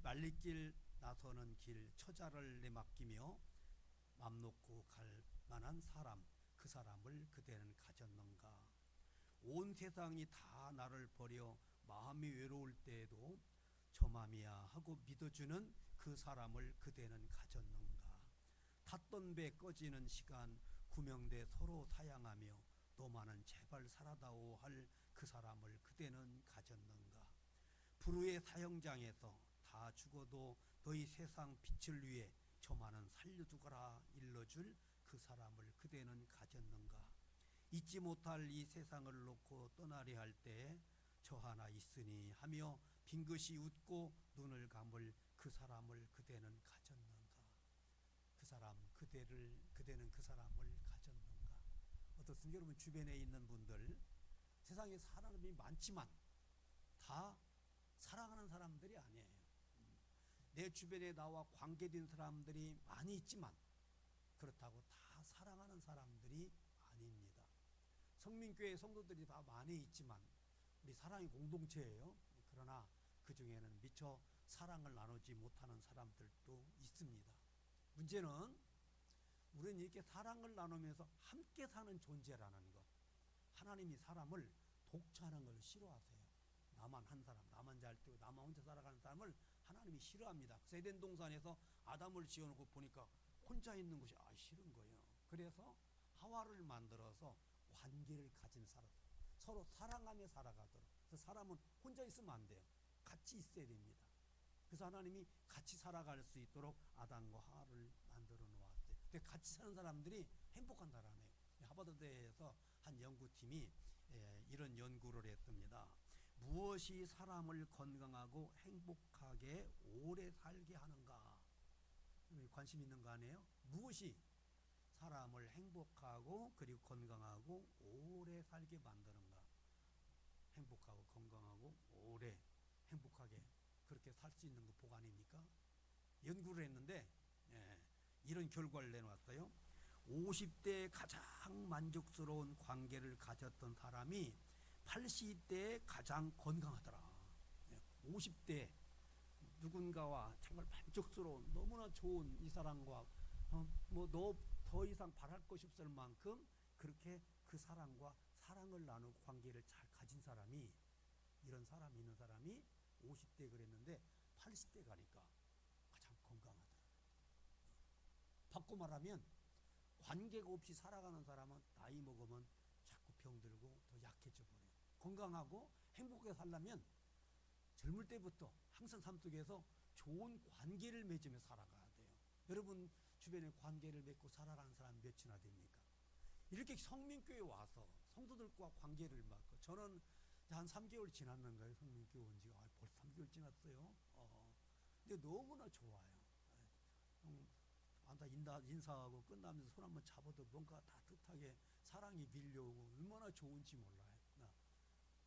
말리길 나서는 길 처자를 내맡기며 맘 놓고 갈 만한 사람, 그 사람을 그대는 가졌는가? 온 세상이 다 나를 버려 마음이 외로울 때에도 저 맘이야 하고 믿어주는 그 사람을 그대는 가졌는가? 탔던 배 꺼지는 시간 구명대 서로 사양하며 너만은 제발 살아다오 할 그 사람을 그대는 가졌는가? 불후의 사형장에서 다 죽어도 너희 세상 빛을 위해 저만은 살려두거라 일러줄 그 사람을 그대는 가졌는가? 잊지 못할 이 세상을 놓고 떠나려 할 때 저 하나 있으니 하며 빙긋이 웃고 눈을 감을 그 사람을 그대는 가졌는가? 그 사람 그대는 그 사람을 가졌는가? 어떻습니까? 여러분 주변에 있는 분들, 세상에 사람이 많지만 다 사랑하는 사람들이 아니에요. 내 주변에 나와 관계된 사람들이 많이 있지만 그렇다고 다 사랑하는 사람들이 아닙니다. 성민교회 성도들이 다 많이 있지만 우리 사랑의 공동체예요. 그러나 그 중에는 미처 사랑을 나누지 못하는 사람들도 있습니다. 문제는 우리는 이렇게 사랑을 나누면서 함께 사는 존재라는 것. 하나님이 사람을 독차하는 걸 싫어하세요. 나만 한 사람, 나만 잘 되고 나만 혼자 살아가는 사람을 하나님이 싫어합니다. 에덴 동산에서 아담을 지어놓고 보니까 혼자 있는 것이 싫은 거예요. 그래서 하와를 만들어서 관계를 가진 사람, 서로 사랑하며 살아가도록. 그래서 사람은 혼자 있으면 안 돼요. 같이 있어야 됩니다. 그래서 하나님이 같이 살아갈 수 있도록 아담과 하와를 만들어 놓았어요. 근데 같이 사는 사람들이 행복한다라네요. 하버드대에서 한 연구팀이 이런 연구를 했습니다. 무엇이 사람을 건강하고 행복하게 오래 살게 하는가? 관심 있는 거 아니에요? 무엇이 사람을 행복하고 그리고 건강하고 오래 살게 만드는가? 행복하고 건강하고 오래 행복하게 그렇게 살 수 있는 거 보고 아닙니까? 연구를 했는데 이런 결과를 내놓았어요. 50대에 가장 만족스러운 관계를 가졌던 사람이 80대에 가장 건강하더라. 50대 누군가와 정말 만족스러운 너무나 좋은 이 사람과 너 더 이상 바랄 것이 없을 만큼 그렇게 그 사람과 사랑을 나누고 관계를 잘 가진 사람이, 이런 사람이 있는 사람이 50대 그랬는데 80대 가니까 가장 건강하더라. 바꿔 말하면 관계가 없이 살아가는 사람은 나이 먹으면 자꾸 병들고 더 약해져 버려요. 건강하고 행복하게 살려면 젊을 때부터 항상 삶 속에서 좋은 관계를 맺으며 살아가야 돼요. 여러분 주변에 관계를 맺고 살아가는 사람 몇이나 됩니까? 이렇게 성민교회 와서 성도들과 관계를 맺고, 저는 한 3개월 지났는가요? 성민교회 온 지가 벌써 3개월 지났어요. 근데 너무나 좋아요. 인사하고 끝나면서 손 한번 잡아도 뭔가 따뜻하게 사랑이 밀려오고 얼마나 좋은지 몰라요.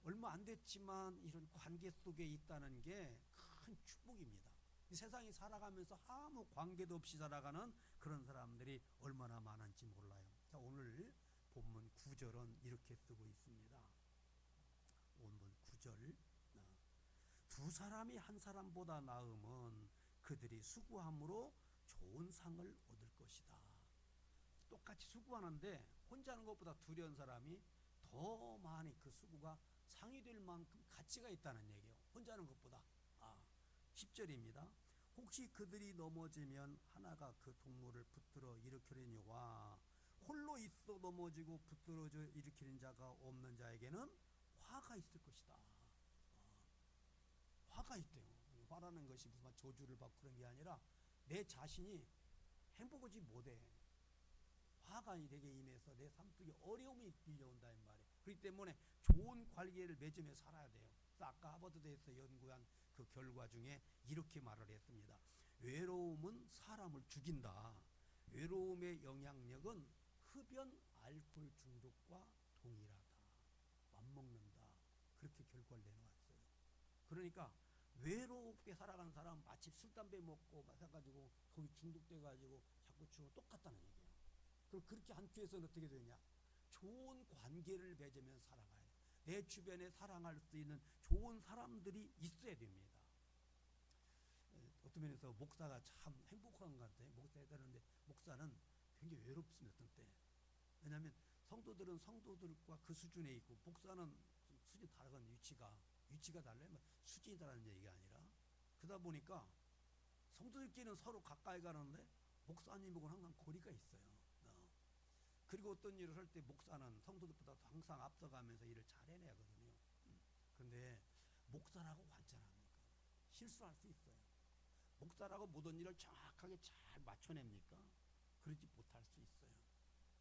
얼마 안 됐지만 이런 관계 속에 있다는 게 큰 축복입니다. 이 세상에 살아가면서 아무 관계도 없이 살아가는 그런 사람들이 얼마나 많은지 몰라요. 자, 오늘 본문 9절은 이렇게 쓰고 있습니다. 본문 9절. 두 사람이 한 사람보다 나음은 그들이 수고함으로 좋은 상을 얻을 것이다. 똑같이 수고하는데 혼자 하는 것보다 둘이 한 사람이 더 많이 그 수고가 상이 될 만큼 가치가 있다는 얘기예요. 혼자 하는 것보다. 10절입니다. 혹시 그들이 넘어지면 하나가 그 동물을 붙들어 일으키려니와 홀로 있어 넘어지고 붙들어져 일으키는 자가 없는 자에게는 화가 있을 것이다. 화가 있대요. 화라는 것이 무슨 저주를 받고 그런 게 아니라 내 자신이 행복하지 못해. 화가 내게 임해서 내 삶 속에 어려움이 밀려온다는 말이에요. 그렇기 때문에 좋은 관계를 맺으며 살아야 돼요. 아까 하버드대에서 연구한 그 결과 중에 이렇게 말을 했습니다. 외로움은 사람을 죽인다. 외로움의 영향력은 흡연, 알코올 중독과 동일하다. 맞먹는다. 그렇게 결과를 내놓았어요. 그러니까 외롭게 살아가는 사람은 마치 술, 담배 먹고 마셔가지고 거기 중독돼가지고 자꾸 죽어 똑같다는 얘기예요. 그럼 그렇게 않기 위해서는 어떻게 되냐? 좋은 관계를 맺으면서 살아가야 돼요. 내 주변에 사랑할 수 있는 좋은 사람들이 있어야 됩니다. 어떤 면에서 목사가 참 행복한 것 같아요. 목사해야 되는데 목사는 굉장히 외롭습니다. 어떤 때. 왜냐하면 성도들은 성도들과 그 수준에 있고 목사는 수준이 다른 위치가 달라요. 뭐 수준이 다른 얘기가 아니라 그러다 보니까 성도들끼리는 서로 가까이 가는데 목사님하고는 항상 거리가 있어요. 그리고 어떤 일을 할 때 목사는 성도들보다 항상 앞서가면서 일을 잘 해내야 하거든요. 그런데 목사라고 완전합니까? 실수할 수 있어요. 목사라고 모든 일을 정확하게 잘 맞춰냅니까? 그러지 못할 수 있어요.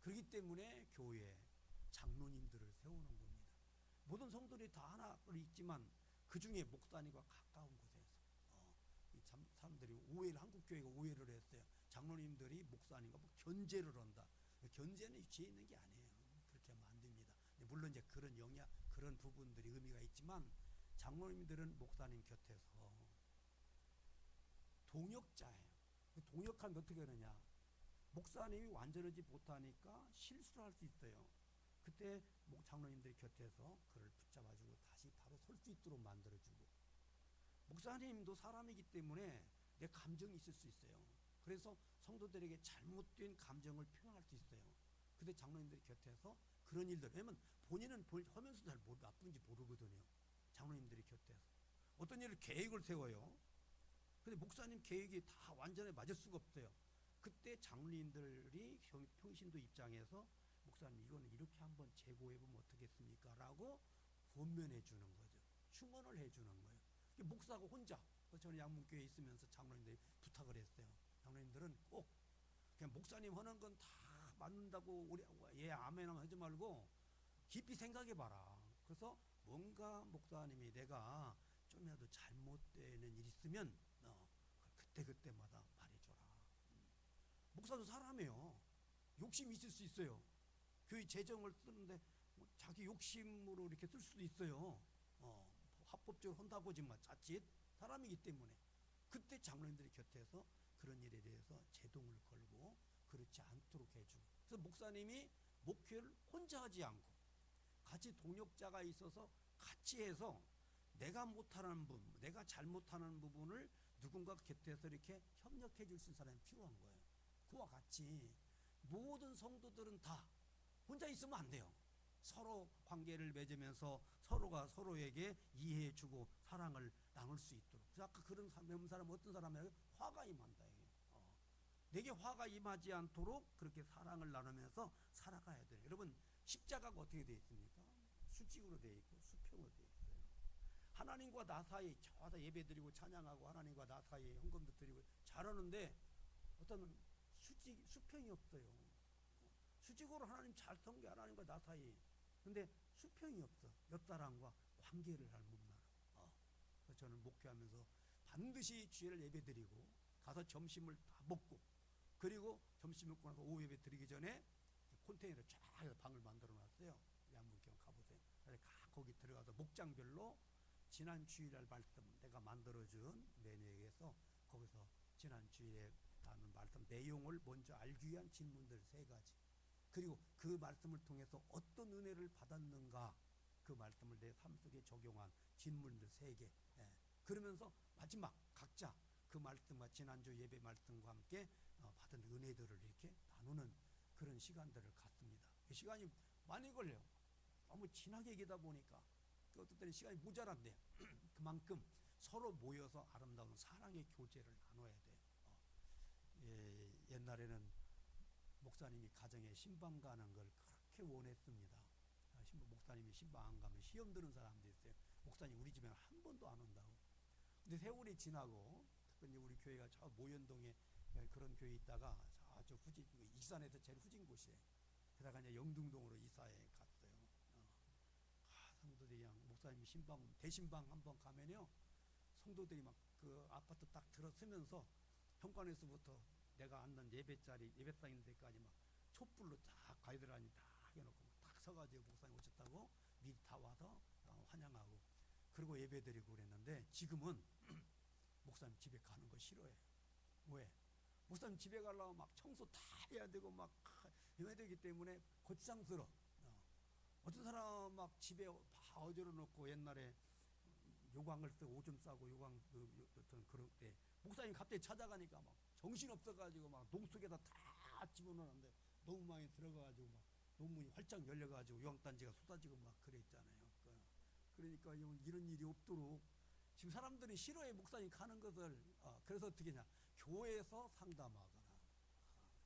그렇기 때문에 교회에 장로님들을 세우는 겁니다. 모든 성도들이 다 하나를 있지만 그 중에 목사님과 가까운 곳에서 사람들이 한국 교회가 오해를 했어요. 장로님들이 목사님과 뭐 견제를 한다. 견제는 죄 있는 게 아니에요. 그렇게 하면 안 됩니다. 물론 이제 그런 부분들이 의미가 있지만 장로님들은 목사님 곁에서 동역자예요. 동역하면 어떻게 하느냐? 목사님이 완전하지 못하니까 실수를 할 수 있어요. 그때 장로님들이 곁에서 그를 붙잡아주고 다시 바로 설 수 있도록 만들어주고, 목사님도 사람이기 때문에 내 감정이 있을 수 있어요. 그래서 성도들에게 잘못된 감정을 표현할 수 있어요. 근데 장로님들이 곁에서 그런 일들, 왜냐면 본인은 하면서 잘 나쁜지 모르거든요. 장로님들이 곁에서 어떤 일을 계획을 세워요. 근데 목사님 계획이 다 완전히 맞을 수가 없어요. 그때 장로님들이 평신도 입장에서 목사님 이거는 이렇게 한번 재고해보면 어떻겠습니까? 라고 권면해 주는 거죠. 충원을 해주는 거예요. 목사가 혼자, 저는 양문교회에 있으면서 장로님들이 부탁을 했어요. 장로님들은 꼭 그냥 목사님 하는 건 다 맞는다고 우리 아멘 하지 말고 깊이 생각해 봐라. 그래서 뭔가 목사님이 내가 좀이라도 잘못되는 일이 있으면 그때마다 말해줘라. 목사도 사람이에요. 욕심이 있을 수 있어요. 교회 재정을 쓰는데 자기 욕심으로 이렇게 쓸 수도 있어요. 합법적으로 한다고 하지만 자칫 사람이기 때문에 그때 장로님들이 곁에서 그런 일에 대해서 제동을 걸고 그렇지 않도록 해주고, 그래서 목사님이 목회를 혼자 하지 않고 같이 동역자가 있어서 같이 해서 내가 못하는 부분, 내가 잘못하는 부분을 누군가 곁에서 이렇게 협력해 줄 수 있는 사람이 필요한 거예요. 그와 같이 모든 성도들은 다 혼자 있으면 안 돼요. 서로 관계를 맺으면서 서로가 서로에게 이해해주고 사랑을 나눌 수 있도록. 그래서 아까 그런 사람 어떤 사람이에요? 화가 임한다. 내게 화가 임하지 않도록 그렇게 사랑을 나누면서 살아가야 돼요. 여러분, 십자가가 어떻게 되어 있습니까? 수직으로 되어 있고 수평으로 되어 있어요. 하나님과 나 사이 저다 예배 드리고 찬양하고 하나님과 나 사이에 헌금도 드리고 잘하는데 어떤 수평이 없어요. 수직으로 하나님 잘 섬겨 하나님과 나 사이. 근데 수평이 없어. 옆 사람과 관계를 잘 못 나눠. 그래서 저는 목회하면서 반드시 주일을 예배 드리고 가서 점심을 다 먹고, 그리고 점심 먹고 나서 오후 예배 드리기 전에 컨테이너를 쫙 해서 방을 만들어 놨어요. 양문경 가보세요. 그래서 거기 들어가서 목장별로 지난 주일날 말씀 내가 만들어준 메뉴에서 거기서 지난 주일에 나눈 말씀 내용을 먼저 알기 위한 질문들 3가지, 그리고 그 말씀을 통해서 어떤 은혜를 받았는가 그 말씀을 내 삶 속에 적용한 질문들 3개. 그러면서 마지막 각자 그 말씀과 지난주 예배 말씀과 함께 받은 은혜들을 이렇게 나누는 그런 시간들을 갖습니다. 그 시간이 많이 걸려요. 너무 진하게 얘기다 보니까 어떨 때는 시간이 모자란데 그만큼 서로 모여서 아름다운 사랑의 교제를 나눠야 돼요. 옛날에는 목사님이 가정에 신방 가는 걸 그렇게 원했습니다. 목사님이 신방 안 가면 시험 드는 사람도 있어요. 목사님 우리 집에는 한 번도 안 온다고. 근데 세월이 지나고 특히 우리 교회가 저 모현동에 그런 교회 있다가 저 후진, 익산에서 제일 후진 곳이에요. 그러다가 이제 영등동으로 이사해 갔어요. 성도들이 그냥 목사님이 대신방 한번 가면요, 성도들이 막 그 아파트 딱 들어서면서 현관에서부터 내가 앉는 예배상 있는 데까지 막 촛불로 딱 가이드라인이 딱 해놓고 딱 서가지고 목사님 오셨다고 미리 다 와서 환영하고 그리고 예배드리고 그랬는데, 지금은 목사님 집에 가는 거 싫어해요. 왜? 목사님 집에 가려면 막 청소 다 해야 되고 막 해야 되기 때문에 거추장스러워. 어떤 사람 막 집에 다 어지러 놓고 옛날에 요광을 쓰고 오줌 싸고 요광 어떤 그럴 때 목사님 갑자기 찾아가니까 막 정신 없어가지고 막 농속에다 다 집어넣는데 너무 많이 들어가가지고 막 논문이 활짝 열려가지고 요광단지가 쏟아지고 막 그랬잖아요. 그러니까 이런 일이 없도록 지금 사람들이 싫어해 목사님 가는 것을. 그래서 어떻게 하냐, 교회에서 상담하거나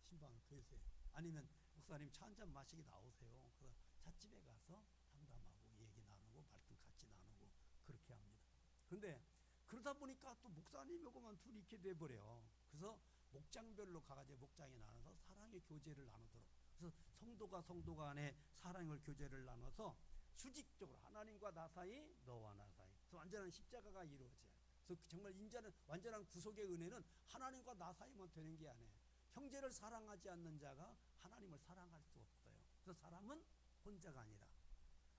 신방 교회에서 아니면 목사님 차 한잔 마시게 나오세요. 그래서 찻집에 가서 상담하고 얘기 나누고 말씀 같이 나누고 그렇게 합니다. 그런데 그러다 보니까 또 목사님하고만 둘이 이렇게 돼버려. 그래서 목장별로 가가지고 목장에 나눠서 사랑의 교제를 나누도록. 그래서 성도가 성도 간에 사랑의 교제를 나눠서 수직적으로 하나님과 나 사이, 너와 나 사이. 그래서 완전한 십자가가 이루어져요. 그래서 정말 인자는 완전한 구속의 은혜는 하나님과 나 사이만 되는 게 아니에요. 형제를 사랑하지 않는 자가 하나님을 사랑할 수 없어요. 그래서 사람은 혼자가 아니라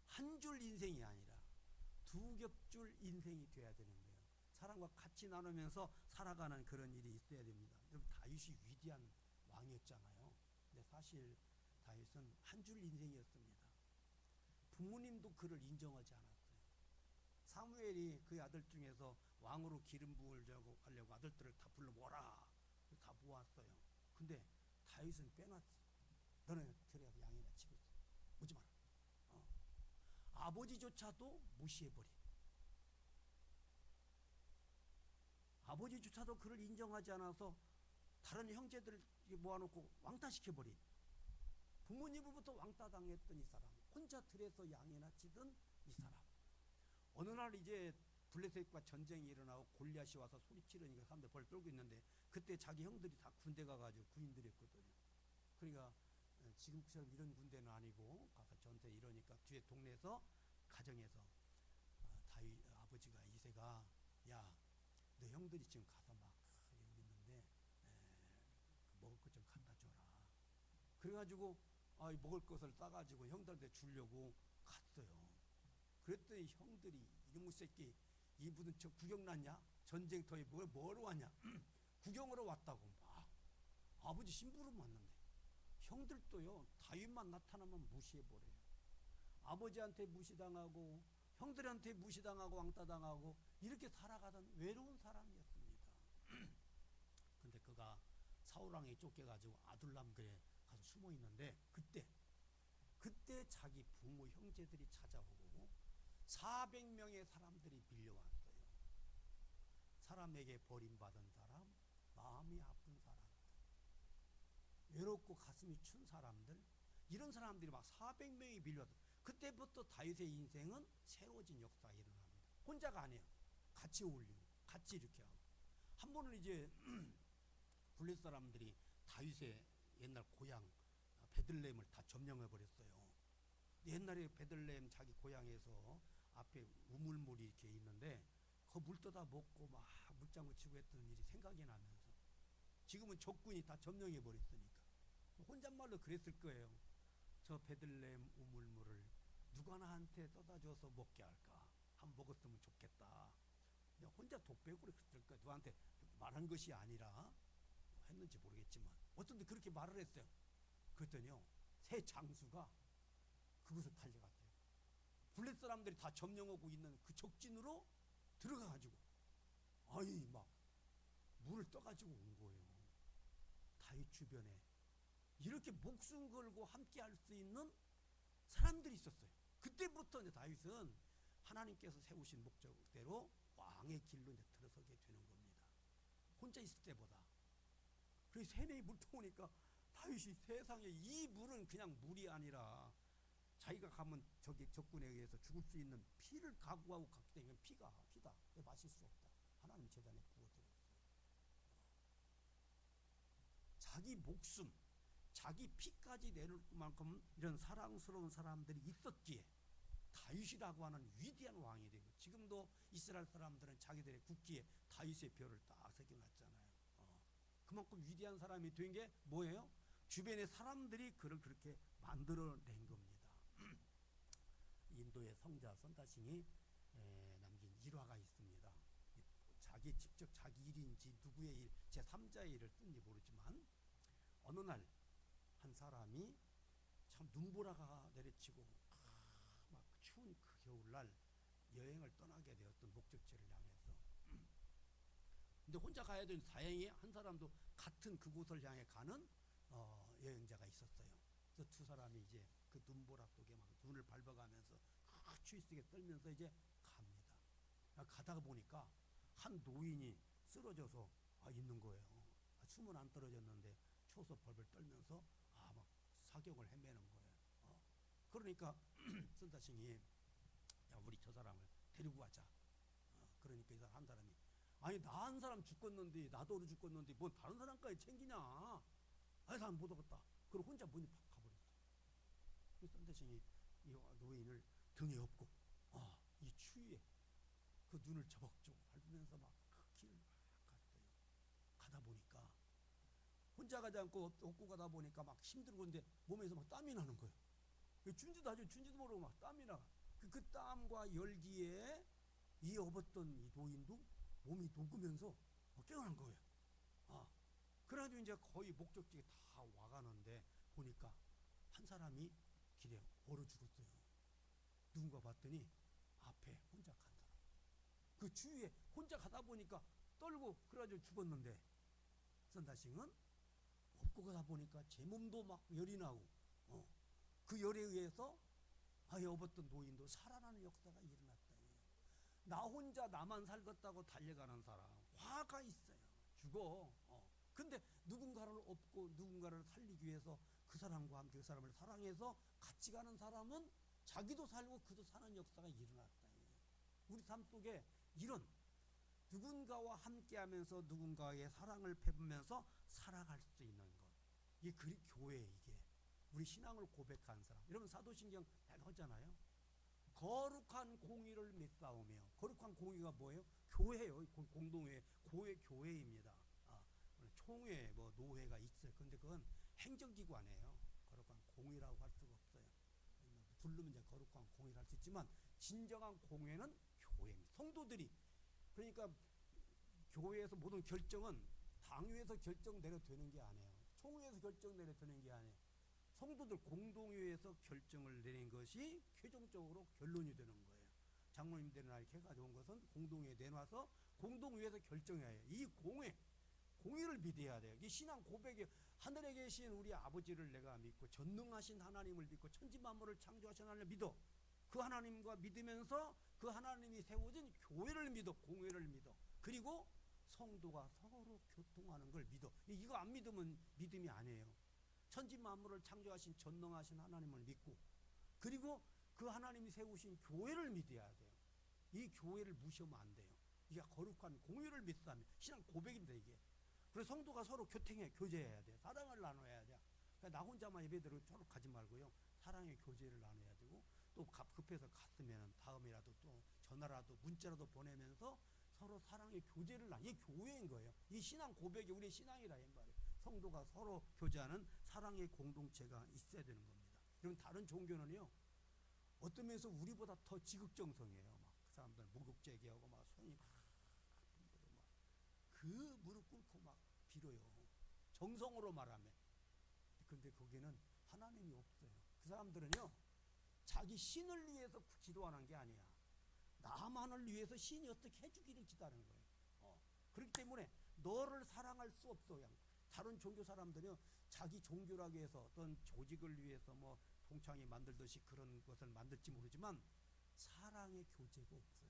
한 줄 인생이 아니라 두 겹줄 인생이 돼야 되는 거예요. 사람과 같이 나누면서 살아가는 그런 일이 있어야 됩니다. 여러분, 다윗이 위대한 왕이었잖아요. 근데 사실 다윗은 한 줄 인생이었습니다. 부모님도 그를 인정하지 않았어요. 사무엘이 그의 아들 중에서 왕으로 기름 부으려고 하려고 아들들을 다 불러 모아라. 다 모았어요. 근데 다윗은 빼놨어. 너는 들어가서 양이나 치고 있어. 오지 마라. 아버지조차도 무시해버린. 아버지조차도 그를 인정하지 않아서 다른 형제들을 모아놓고 왕따시켜버린. 부모님으로부터 왕따당했던 이 사람, 혼자 들에서 양이나 치던 이 사람. 어느 날 이제 블레셋과 전쟁이 일어나고 골리앗이 와서 소리치르니까 사람들 벌 떨고 있는데, 그때 자기 형들이 다 군대 가가지고 군인들이었거든요. 그러니까 지금처럼 이런 군대는 아니고 가서 전투에 이러니까 뒤에 동네에서 가정에서 다윗 아버지가 이새가, 야, 너 형들이 지금 가서 막 여기 있는데 먹을 것 좀 갖다 줘라. 그래가지고 먹을 것을 싸가지고 형들한테 주려고 갔어요. 그랬더니 형들이 이놈의 새끼, 이분은 저 구경 났냐? 전쟁터에 뭐로 왔냐? 구경으로 왔다고 막 아버지 심부름 왔는데, 형들도요 다윗만 나타나면 무시해버려요. 아버지한테 무시당하고 형들한테 무시당하고 왕따당하고 이렇게 살아가던 외로운 사람이었습니다. 근데 그가 사울왕에 쫓겨가지고 아둘람굴에 가서 숨어 있는데, 그때 자기 부모 형제들이 찾아오고 400명의 사람들이 밀려왔어요. 사람에게 버림받은 사람, 마음이 아픈 사람들, 외롭고 가슴이 춘 사람들, 이런 사람들이 막 400명이 밀려왔어요. 그때부터 다윗의 인생은 새로워진 역사가 일어납니다. 혼자가 아니에요. 같이 어울리고 같이 이렇게 하고. 한 번은 이제 블레셋 사람들이 다윗의 옛날 고향 베들레헴을 다 점령해 버렸어요. 옛날에 베들레헴 자기 고향에서 앞에 우물물이 이렇게 있는데 그 물 떠다 먹고 막 물장구 치고 했던 일이 생각이 나면서, 지금은 적군이 다 점령해 버렸으니까 혼잣말로 그랬을 거예요. 저 베들레헴 우물물을 누가 나한테 떠다 줘서 먹게 할까? 한 먹었으면 좋겠다. 내가 혼자 독백으로 그랬을 거야. 누구한테 말한 것이 아니라 했는지 모르겠지만 어쩐지 그렇게 말을 했어요. 그랬더니요, 새 장수가 그곳을 달려갔어요. 블레셋 사람들이 다 점령하고 있는 그 적진으로 들어가가지고 막 물을 떠가지고 온 거예요. 다윗 주변에 이렇게 목숨 걸고 함께 할 수 있는 사람들이 있었어요. 그때부터 이제 다윗은 하나님께서 세우신 목적대로 왕의 길로 이제 들어서게 되는 겁니다. 혼자 있을 때보다. 그래서 세 명이 물 터오니까 다윗이 세상에 이 물은 그냥 물이 아니라 자기가 가면 저기 적군에 의해서 죽을 수 있는 피를 각오하고 갔기 때문에 피다. 마실 수 없다. 하나님 제단에 부어드렸어요. 자기 목숨, 자기 피까지 내놓을 만큼 이런 사랑스러운 사람들이 있었기에 다윗이라고 하는 위대한 왕이 되고, 지금도 이스라엘 사람들은 자기들의 국기에 다윗의 별을 딱 새겨놨잖아요. 그만큼 위대한 사람이 된 게 뭐예요? 주변의 사람들이 그를 그렇게 만들어낸 겁니다. 인도의 성자 선다싱이 남긴 일화가 있습니다. 직접 자기 일인지 누구의 일, 제3자의 일을 쓴지 모르지만, 어느 날 한 사람이 참 눈보라가 내리치고 막 추운 그 겨울날 여행을 떠나게 되었던 목적지 근데 혼자 가야 되는 다행히 한 사람도 같은 그곳을 향해 가는 여행자가 있었어요. 그래서 두 사람이 이제 그 눈보라독에 막 눈을 밟아가면서 추위쓰게 떨면서 이제 갑니다. 가다가 보니까 한 노인이 쓰러져서 있는 거예요. 숨은 안 떨어졌는데 추워서 벌벌 떨면서 막 사경을 헤매는 거예요. 그러니까 선사신이 야 우리 저 사람을 데리고 가자. 그러니까 이 사람 한 사람이 아니 나 한 사람 죽겠는데 나도 오래 죽겠는데 뭔 다른 사람까지 챙기냐. 아니 사람 못 오겠다. 그리고 혼자 문이 팍 가버렸어요. 그래서 선사신이 이 노인을 등에 업고 이 추위에 그 눈을 저벅저벅 밟으면서 막 그 길을 막 갔어요. 가다 보니까 혼자 가지 않고 업고 가다 보니까 막 힘들고 근데 몸에서 막 땀이 나는 거예요. 준지도 모르고 막 땀이 나. 그 땀과 열기에 이 업었던 이 노인도 몸이 녹으면서 깨어난 거예요. 그래가지고 이제 거의 목적지에 다 와가는데 보니까 한 사람이 길에 얼어 죽었어요. 누군가 봤더니 앞에 혼자 간 사람. 그 주위에 혼자 가다 보니까 떨고 그래가지고 죽었는데 선다싱은 업고 가다 보니까 제 몸도 막 열이 나고 그 열에 의해서 업었던 노인도 살아나는 역사가 일어났다. 나 혼자 나만 살겠다고 달려가는 사람 화가 있어요. 죽어. 근데 누군가를 업고 누군가를 살리기 위해서 그 사람과 함께 그 사람을 사랑해서 같이 가는 사람은 자기도 살고 그도 사는 역사가 일어났다. 우리 삶 속에 이런 누군가와 함께하면서 누군가의 사랑을 베푸면서 살아갈 수 있는 것. 이게 교회 이게 우리 신앙을 고백한 사람. 여러분 사도신경 잘 하잖아요. 거룩한 공의를 맺사오며 거룩한 공의가 뭐예요? 교회예요. 공동회, 교회입니다. 총회, 노회가 있어요. 근데 그건 행정기관이에요. 거룩한 공의라고 할 수가 없어요. 부르면 이제 거룩한 공의를 할 수 있지만 진정한 공회는 교회입니다. 성도들이 그러니까 교회에서 모든 결정은 당회에서 결정 내려 되는 게 아니에요. 총회에서 결정 내려 되는 게 아니에요. 성도들 공동회에서 결정을 내린 것이 최종적으로 결론이 되는 거예요. 장로님들이 이렇게 가져온 것은 공동회에 내놔서 공동회에서 결정해야 해요. 이 공의를 믿어야 돼요. 이 신앙 고백이 하늘에 계신 우리 아버지를 내가 믿고 전능하신 하나님을 믿고 천지만물을 창조하신 하나님을 믿어. 그 하나님과 믿으면서 그 하나님이 세워진 교회를 믿어. 공회를 믿어. 그리고 성도가 서로 교통하는 걸 믿어. 이거 안 믿으면 믿음이 아니에요. 천지만물을 창조하신 전능하신 하나님을 믿고 그리고 그 하나님이 세우신 교회를 믿어야 돼요. 이 교회를 무시하면 안 돼요. 이게 거룩한 공의를 믿사면 신앙 고백입니다. 이게. 그래서 성도가 서로 교제해야 돼요. 사랑을 나눠야 돼요. 그러니까 나 혼자만 예배대로 서로 가지 말고요. 사랑의 교제를 나눠야 되고 또 급해서 갔으면 다음이라도 또 전화라도 문자라도 보내면서 서로 사랑의 교제를 이게 교회인 거예요. 이 신앙 고백이 우리의 신앙이라 이 말이에요. 성도가 서로 교제하는 사랑의 공동체가 있어야 되는 겁니다. 그럼 다른 종교는요. 어떤 면에서 우리보다 더 지극정성이에요. 막 그 사람들 목욕 제기하고 막 손이 막 그 무릎 꿇고 막 빌어요. 정성으로 말하면. 근데 거기는 하나님이 없어요. 그 사람들은요. 자기 신을 위해서 기도하는 게 아니야. 나만을 위해서 신이 어떻게 해주기를 기다리는 거예요. 그렇기 때문에 너를 사랑할 수 없어. 다른 종교 사람들은요. 자기 종교라고 해서 어떤 조직을 위해서 동창회 만들듯이 그런 것을 만들지 모르지만 사랑의 교제가 없어요.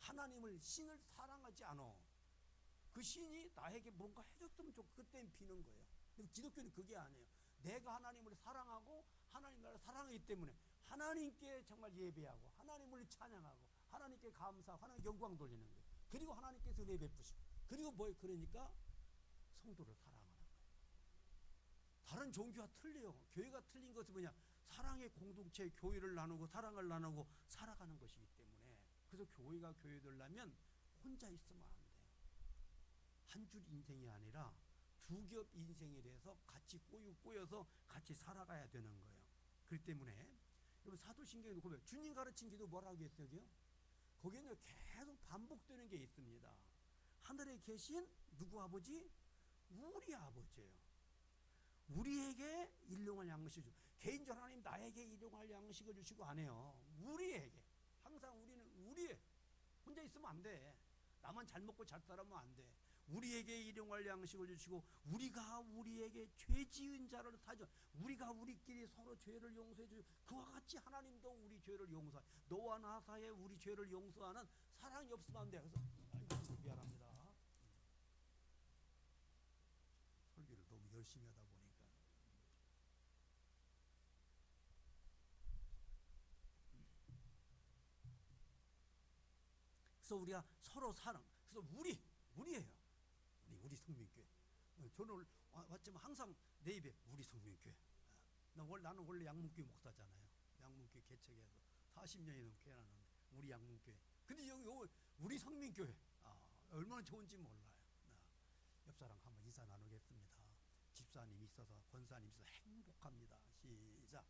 하나님을 신을 사랑하지 않아. 그 신이 나에게 뭔가 해줬으면 좋고 그때는 비는 거예요. 근데 기독교는 그게 아니에요. 내가 하나님을 사랑하고 하나님 나를 사랑하기 때문에 하나님께 정말 예배하고 하나님을 찬양하고 하나님께 감사하고 하나님께 영광 돌리는 거예요. 그리고 하나님께서 은혜 베푸시고 그리고 그러니까 성도를 사랑하는 거예요. 다른 종교와 틀려요. 교회가 틀린 것은 뭐냐? 사랑의 공동체, 교회를 나누고 사랑을 나누고 살아가는 것이기 때문에 그래서 교회가 교회되려면 혼자 있으면 안 돼요. 한 줄 인생이 아니라 두 겹 인생에 대해서 같이 꼬여서 같이 살아가야 되는 거예요. 그렇기 때문에 여러분 사도신경에 보면 주님 가르친 기도 뭐라고 했어요? 거기에는 계속 반복되는 게 있습니다. 하늘에 계신 누구 아버지? 우리 아버지예요. 우리에게 일용할 양식을 주고 개인적으로 하나님 나에게 일용할 양식을 주시고 안 해요. 우리에게. 항상 우리는 혼자 있으면 안 돼. 나만 잘 먹고 잘 살아면 안 돼. 우리에게 일용할 양식을 주시고 우리가 우리에게 죄 지은 자를 사죠. 우리가 우리끼리 서로 죄를 용서해 주고 그와 같이 하나님도 우리 죄를 용서해. 너와 나 사이에 우리 죄를 용서하는 사랑이 없으면 안 돼. 그래서 아이고 미안합니다. 설교를 너무 열심히 하다 보니까 그래서 우리가 서로 사랑. 그래서 우리예요. 우리 성민교회. 저는 왔지만 항상 내 입에 우리 성민교회. 나는 원래 양문교회 목사잖아요. 양문교회 개척해서 40년이 넘게 해놨는데 우리 양문교회. 근데 여기 우리 성민교회 얼마나 좋은지 몰라요. 옆 사람 한번 인사 나누겠습니다. 집사님 있어서 권사님 있어서 행복합니다. 시작.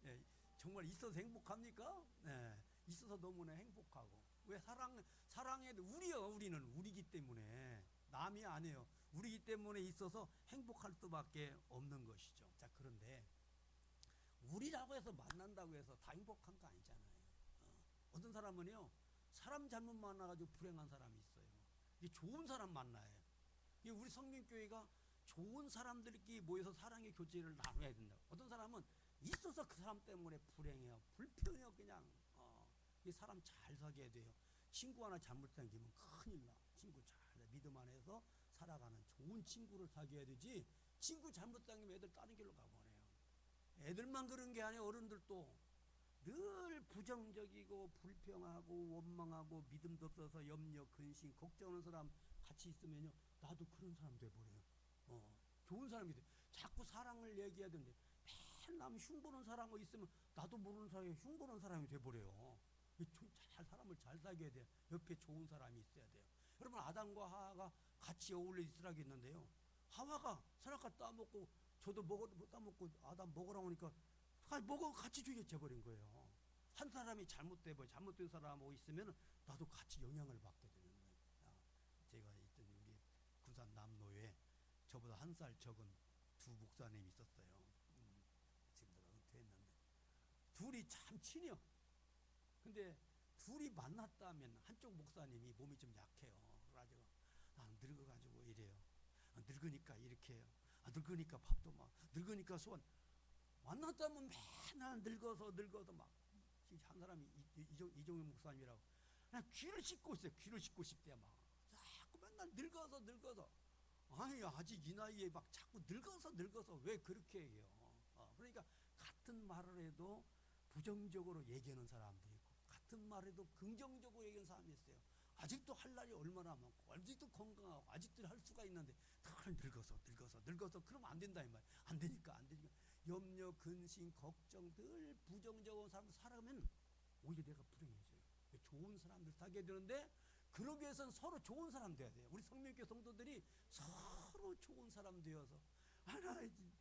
예, 정말 있어서 행복합니까? 네, 있어서 너무나 행복하고. 왜 사랑해도 우리는 우리기 때문에 남이 아니에요. 우리기 때문에 있어서 행복할 수밖에 없는 것이죠. 자, 그런데 우리라고 해서 만난다고 해서 다 행복한 거 아니잖아요. 어떤 사람은요, 사람 잘못 만나가지고 불행한 사람이 있어요. 이게 좋은 사람 만나요. 이게 우리 성민교회가 좋은 사람들끼리 모여서 사랑의 교제를 나눠야 된다. 어떤 사람은 있어서 그 사람 때문에 불행해요. 불편해요. 그냥 이 사람 잘 사귀어야 돼요. 친구 하나 잘못 생기면 큰일 나. 친구 잘 믿음 안에서 살아가는 좋은 친구를 사귀어야 되지. 친구 잘못 생기면 애들 다른 길로 가버려요. 애들만 그런 게 아니에요. 어른들도 늘 부정적이고 불평하고 원망하고 믿음도 없어서 염려, 근심, 걱정하는 사람 같이 있으면요, 나도 그런 사람 돼버려요. 좋은 사람이 돼. 자꾸 사랑을 얘기해야 되는데 맨날 남 흉보는 사람이 있으면 나도 모르는 사이에 흉보는 사람이 돼버려요. 사람을 잘 사귀어야 돼요. 옆에 좋은 사람이 있어야 돼요. 여러분, 아담과 하와가 같이 어울려 있으라고 했는데요, 하와가 선악과 따먹고 저도 따먹고 아담 먹으라고 하니까 같이 죽여져버린 거예요. 한 사람이 잘못된 사람하고 있으면 나도 같이 영향을 받게 되는 거예요. 제가 있던 우리 구산 남로에 저보다 한 살 적은 두 목사님이 있었어요. 지금 내가 은퇴했는데 둘이 참 친해요. 근데 둘이 만났다면 한쪽 목사님이 몸이 좀 약해요. 그래가지고 나는 늙어가지고 이래요. 늙으니까 이렇게 해요. 늙으니까 밥도 막 늙으니까 소원. 만났다면 맨날 늙어서 막 한 사람이 이종현 목사님이라고 그냥 귀를 씻고 있어요. 귀를 씻고 싶대 막 자꾸 맨날 늙어서 아니 아직 이 나이에 막 자꾸 늙어서 왜 그렇게 얘기해요. 그러니까 같은 말을 해도 부정적으로 얘기하는 사람도 있고 같은 말을 해도 긍정적으로 얘기하는 사람이 있어요. 아직도 할 날이 얼마나 많고 아직도 건강하고 아직도 할 수가 있는데 늘 늙어서 그러면 안 된다 이 말. 안 되니까 염려, 근심, 걱정 늘 부정적인 사람 살아가면 오히려 내가 불행해져요. 좋은 사람들 사귀어야 되는데 그러기 위해서는 서로 좋은 사람 돼야 돼요. 우리 성민교회 성도들이 서로 좋은 사람 되어서 하나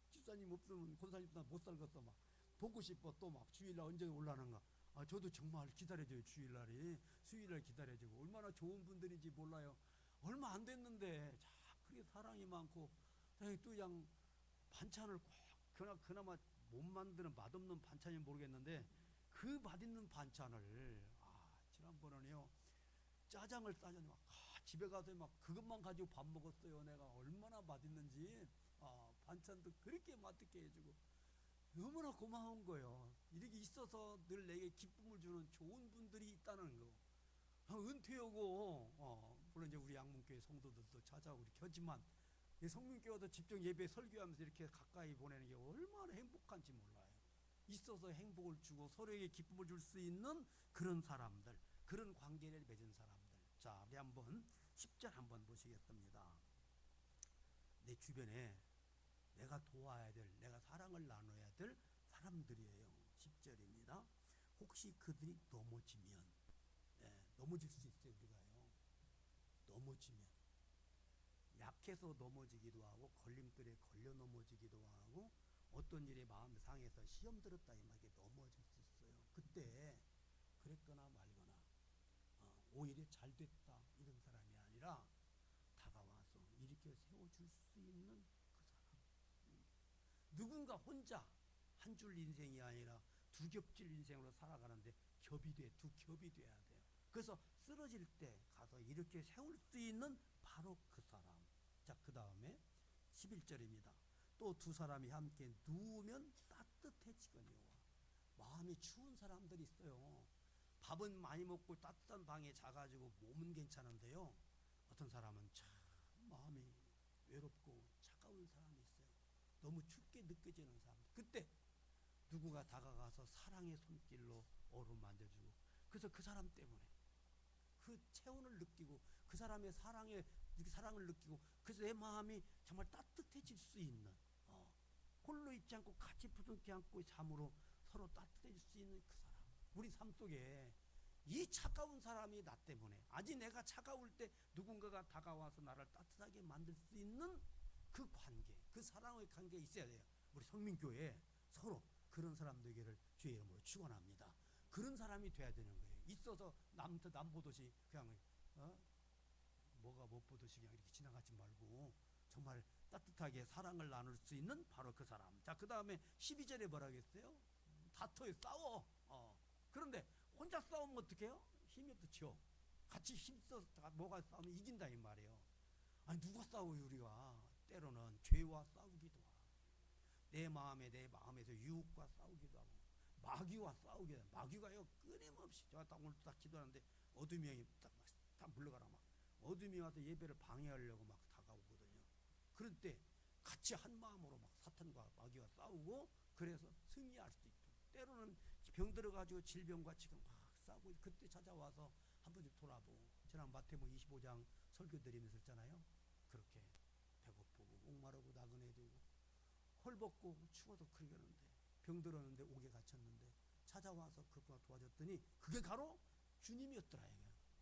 집사님 없으면 권사님 못 살겠어 막 보고 싶어 또 막 주일날 언제 올라는가. 저도 정말 기다려줘요. 주일날이 수요일날 기다려주고 얼마나 좋은 분들인지 몰라요. 얼마 안 됐는데 그렇게 사랑이 많고 또 그냥 반찬을 꼭 그나마 못 만드는 맛없는 반찬이 모르겠는데 그 맛있는 반찬을 지난번에는요 짜장을 싸줬는데 집에 가서 막 그것만 가지고 밥 먹었어요. 내가 얼마나 맛있는지 반찬도 그렇게 맛있게 해주고 너무나 고마운 거예요. 이렇게 있어서 늘 내게 기쁨을 주는 좋은 분들이 있다는 거. 은퇴하고 물론 이제 우리 양문교회 성도들도 찾아오고 이렇게 하지만 성민교회도 집중 예배 설교하면서 이렇게 가까이 보내는 게 얼마나 행복한지 몰라요. 있어서 행복을 주고 서로에게 기쁨을 줄 수 있는 그런 사람들, 그런 관계를 맺은 사람들. 자, 우리 한번 10절 한번 보시겠습니다. 내 주변에 내가 도와야 될, 내가 사랑을 나눠야 될 사람들이에요. 10절입니다. 혹시 그들이 넘어지면, 넘어질 수 있어요. 우리가요. 넘어지면 약해서 넘어지기도 하고 걸림돌에 걸려 넘어지기도 하고 어떤 일에 마음이 상해서 시험 들었다 이 말에 넘어질 수 있어요. 그때 그랬거나 말거나 오히려 잘 됐다 이런 사람이 아니라 다가와서 일으켜 세워줄 수 있는 그 사람. 누군가 혼자 한 줄 인생이 아니라 두 겹질 인생으로 살아가는데 두 겹이 돼야 돼요. 그래서 쓰러질 때 가서 이렇게 세울 수 있는 바로 그 사람. 자, 그 다음에 11절입니다. 또 두 사람이 함께 누우면 따뜻해지거니와. 마음이 추운 사람들이 있어요. 밥은 많이 먹고 따뜻한 방에 자가지고 몸은 괜찮은데요, 어떤 사람은 참 마음이 외롭고 차가운 사람이 있어요. 너무 춥게 느껴지는 사람. 그때 누군가 다가가서 사랑의 손길로 어루만져주고, 그래서 그 사람 때문에 그 체온을 느끼고 그 사람의 사랑을 느끼고, 그래서 내 마음이 정말 따뜻해질 수 있는, 홀로 있지 않고 같이 부둥켜 안고 잠으로 서로 따뜻해질 수 있는 그 사람. 우리 삶 속에 이 차가운 사람이 나 때문에, 아직 내가 차가울 때 누군가가 다가와서 나를 따뜻하게 만들 수 있는 그 관계, 그 사랑의 관계가 있어야 돼요. 우리 성민교회에 서로 그런 사람들에게를 주의 이름으로 축원합니다. 그런 사람이 돼야 되는 거예요. 있어서 남 보듯이 그냥 뭐가 못 보듯이 그냥 이렇게 지나가지 말고 정말 따뜻하게 사랑을 나눌 수 있는 바로 그 사람. 자, 그 다음에 12절에 뭐라 그랬어요? 다퉈요, 싸워. 그런데 혼자 싸우면 어떻게 해요? 힘이 없죠. 같이 힘써서 뭐가 싸우면 이긴다 이 말이에요. 아니, 누가 싸워요? 우리가 때로는 죄와 싸우기도 하고, 내 마음에서 유혹과 싸우기도 하고, 마귀와 싸우기도 하고. 마귀가요, 끊임없이, 제가 딱 오늘 딱 기도하는데 어둠이 형이 딱 물러가라, 막 어둠이 와서 예배를 방해하려고 막 다가오거든요. 그럴 때 같이 한 마음으로 막 사탄과 마귀와 싸우고, 그래서 승리할 수 있도록. 때로는 병 들어가지고 질병과 지금 막 싸우고, 그때 찾아와서 한 번씩 돌아보고, 지난 마태복음 25장 설교 드리면서 했잖아요. 그렇게 배고프고 목마르고 나그네되고 헐벗고 추워도 그러는데, 병 들었는데 옥에 갇혔는데 찾아와서 그가 도와줬더니 그게 바로 주님이었더라.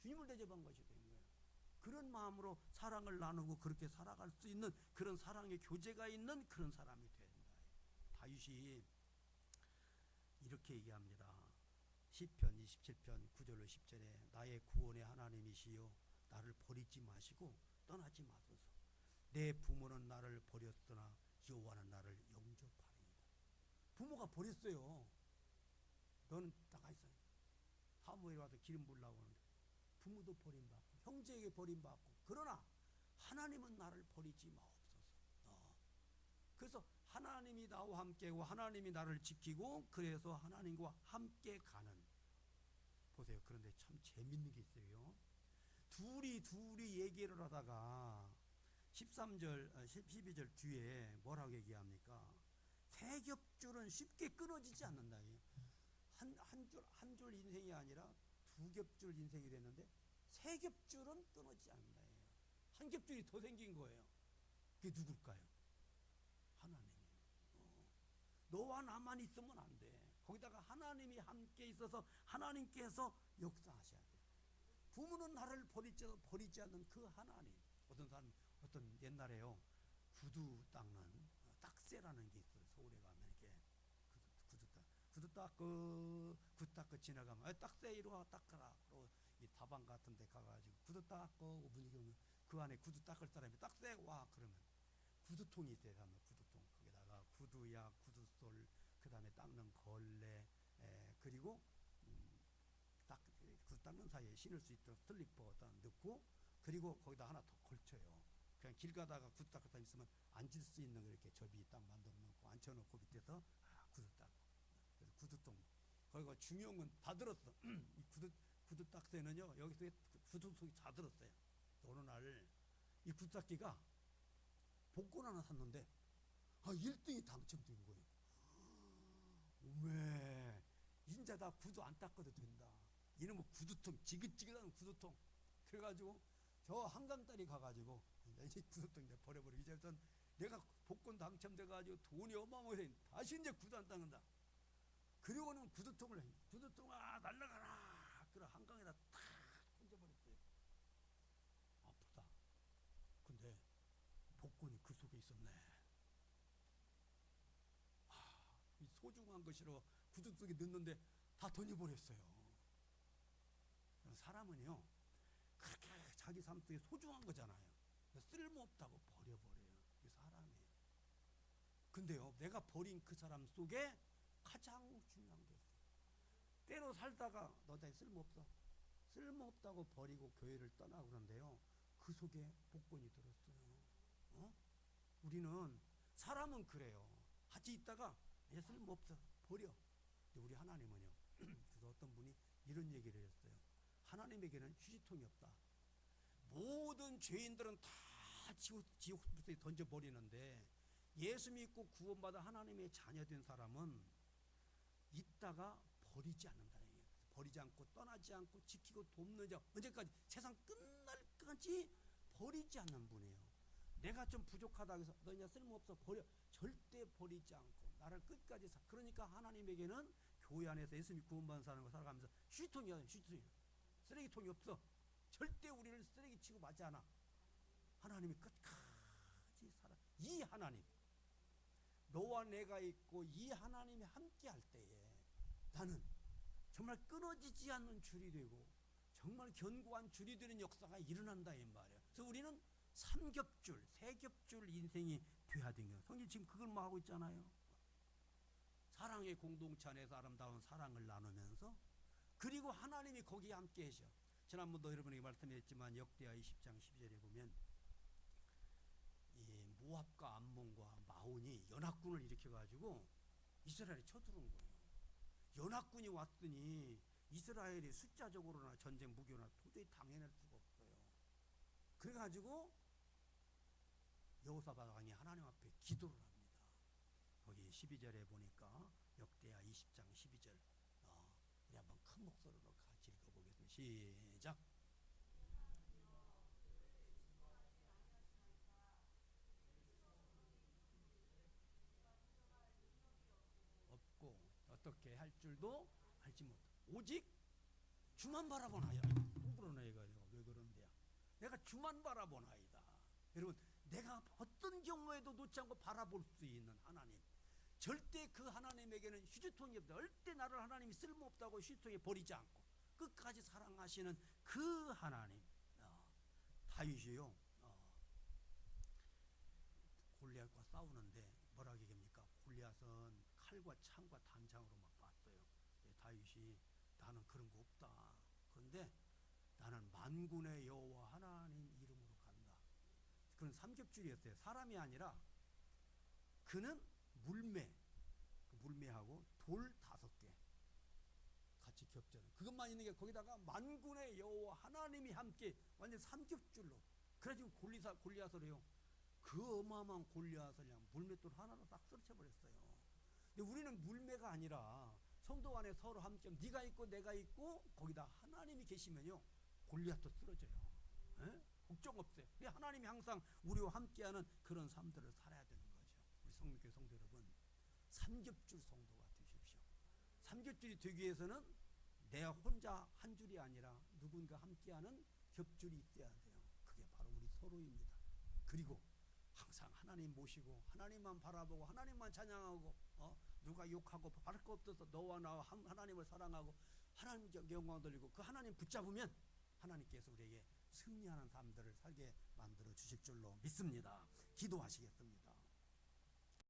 주님을 대접한 것이 된 거예요. 그런 마음으로 사랑을 나누고 그렇게 살아갈 수 있는 그런 사랑의 교제가 있는 그런 사람이 된다. 다윗이 이렇게 얘기합니다. 시편 27편 9절로 10절에 나의 구원의 하나님이시여 나를 버리지 마시고 떠나지 마소서. 내 부모는 나를 버렸으나 여호와는 나를 영접하리이다. 부모가 버렸어요. 너는 나가 있어. 사무엘이 와서 기름 부으려고 하는데 부모도 버림받고 형제에게 버림받고, 그러나 하나님은 나를 버리지 마옵소서. 그래서 하나님이 나와 함께하고 하나님이 나를 지키고, 그래서 하나님과 함께 가는. 보세요. 그런데 참 재밌는 게 있어요. 둘이 얘기를 하다가 13절 12절 뒤에 뭐라고 얘기합니까? 세 겹줄은 쉽게 끊어지지 않는다. 한 줄 인생이 아니라 두 겹줄 인생이 됐는데 세 겹줄은 끊어지지 않는다. 한 겹줄이 더 생긴 거예요. 그게 누굴까요? 하나님이에요. 너와 나만 있으면 안 돼. 거기다가 하나님이 함께 있어서 하나님께서 역사하셔야 돼요. 부모는 나를 버리지 않는 그 하나님. 어떤 옛날에요, 구두 닦는 딱새라는 게 있어요. 서울에 가면 이렇게 구두 닦고 지나가면 딱새 이리 와 닦아라. 그리고 이 다방 같은 데 가가지고 구두 닦고 분위기 오면 그 안에 구두 닦을 사람이 딱새 와 그러면 구두통이 있어요. 가면 구두통, 거기다가 구두약, 구두솔, 그 다음에 닦는 걸레, 그리고 구두 닦는 사이에 신을 수 있도록 슬리퍼 넣고, 그리고 거기다 하나 더 걸쳐요. 그냥 길 가다가 구두 닦을 사람 있으면 앉을 수 있는 이렇게 접이 딱 만들어 놓고 앉혀놓고 밑에서 구두 닦고. 그래서 구두통. 거기가 중요한 건 다 들었어. 이 구두 닦새는요, 여기서 구두통이 다 들었어요. 어느 날 이 구두 닦기가 복권 하나 샀는데 1등이 당첨된 거예요. 왜 인자 다 구두 안 닦아도 된다. 이놈의 구두통, 지긋지긋한 구두통. 그래가지고 저 한강다리 가가지고 이제 구두통 이제 버려버리고, 이제부터는 내가 복권 당첨돼가지고 돈이 어마어마해. 다시 이제 구두 안 닦는다. 그리고는 구두통을 날라가라. 그래 한강에다 탁 던져버렸어요. 아프다. 근데 복권이 그 속에 있었네. 이 소중한 것이로 구두 속에 넣는데 다 던져버렸어요. 사람은요, 그렇게 자기 삶 속에 소중한 거잖아요. 쓸모없다고 버려버려요. 이게 사람이에요. 근데요, 내가 버린 그 사람 속에 가장 중요한 게 있어요. 때로 살다가 너 다 쓸모없어. 쓸모없다고 버리고 교회를 떠나고 그런데요, 그 속에 복권이 들었어요. 어? 우리는 사람은 그래요. 같이 있다가 얘 쓸모없어 버려. 근데 우리 하나님은요. 그래서 어떤 분이 이런 얘기를 했어요. 하나님에게는 휴지통이 없다. 모든 죄인들은 다 지옥불에 던져버리는데 예수 믿고 구원받아 하나님의 자녀된 사람은 있다가 버리지 않는다는 얘기예요. 버리지 않고 떠나지 않고 지키고 돕는 자, 언제까지? 세상 끝날까지 버리지 않는 분이에요. 내가 좀 부족하다 해서 너 이제 쓸모없어 버려. 절대 버리지 않고 나를 끝까지 그러니까 하나님에게는 교회 안에서 예수 믿고 구원받은 사람과 살아가면서 휴지통이야. 휴지통이 쓰레기통이 없어. 절대 우리를 쓰레기 치고 맞지 않아. 하나님이 끝까지 살아. 이 하나님, 너와 내가 있고 이 하나님이 함께 할 때에 나는 정말 끊어지지 않는 줄이 되고 정말 견고한 줄이 되는 역사가 일어난다 이 말이에요. 그래서 우리는 삼겹줄, 세겹줄 인생이 돼야 되는. 성경 지금 그걸 뭐 하고 있잖아요. 사랑의 공동체 안에서 아름다운 사랑을 나누면서 그리고 하나님이 거기에 함께 계셔. 지난번도 여러분에게 말씀드렸지만 역대하 20장 12절에 보면 이 모압과 암몬과 마온이 연합군을 일으켜가지고 이스라엘에 쳐들어온 거예요. 연합군이 왔더니 이스라엘이 숫자적으로나 전쟁 무기로나 도저히 당해낼 수가 없어요. 그래가지고 여호사밧 왕이 하나님 앞에 기도를 합니다. 거기 12절에 보니까 역대하 20장 12절 우리 한번 큰 목소리로 같이 읽어보겠습니다. 시작. 없고 어떻게 할 줄도 알지 못하고 오직 주만 바라보나이다. 그러나 얘가 왜 그런데야? 내가 주만 바라보나이다. 여러분, 내가 어떤 경우에도 놓지 않고 바라볼 수 있는 하나님. 절대 그 하나님에게는 휴지통이 없다. 절대 나를 하나님이 쓸모없다고 휴지통에 버리지 않고 끝까지 사랑하시는 그 하나님. 다윗이요. 골리앗과 싸우는데 뭐라고 얘기합니까? 골리앗은 칼과 창과 단창으로 막 봤어요. 다윗이 나는 그런 거 없다. 그런데 나는 만군의 여호와 하나님 이름으로 간다. 그는 삼겹줄이었어요. 사람이 아니라 그는 물매하고 돌 5개 같이 겹쳐요. 그것만 있는 게 거기다가 만군의 여호와 하나님이 함께 완전 삼겹줄로. 그래가지고 골리앗을 해요. 그 어마어마한 골리앗을 그냥 물맷돌 하나로 딱 쓰러쳐버렸어요. 근데 우리는 물매가 아니라 성도 안에 서로 함께 네가 있고 내가 있고 거기다 하나님이 계시면요 골리앗도 쓰러져요. 에? 걱정 없어요. 하나님이 항상 우리와 함께하는 그런 삶들을 살아야 되는 거죠. 우리 성육교 성도 여러분, 삼겹줄 성도가 되십시오. 삼겹줄이 되기 위해서는 내가 혼자 한 줄이 아니라 누군가 함께하는 겹줄이 있어야 돼요. 그게 바로 우리 서로입니다. 그리고 항상 하나님 모시고 하나님만 바라보고 하나님만 찬양하고 누가 욕하고 바랄 거 없어서 너와 나와 하나님을 사랑하고 하나님께 영광 돌리고 그 하나님 붙잡으면 하나님께서 우리에게 승리하는 삶들을 살게 만들어 주실 줄로 믿습니다. 기도하시겠습니다.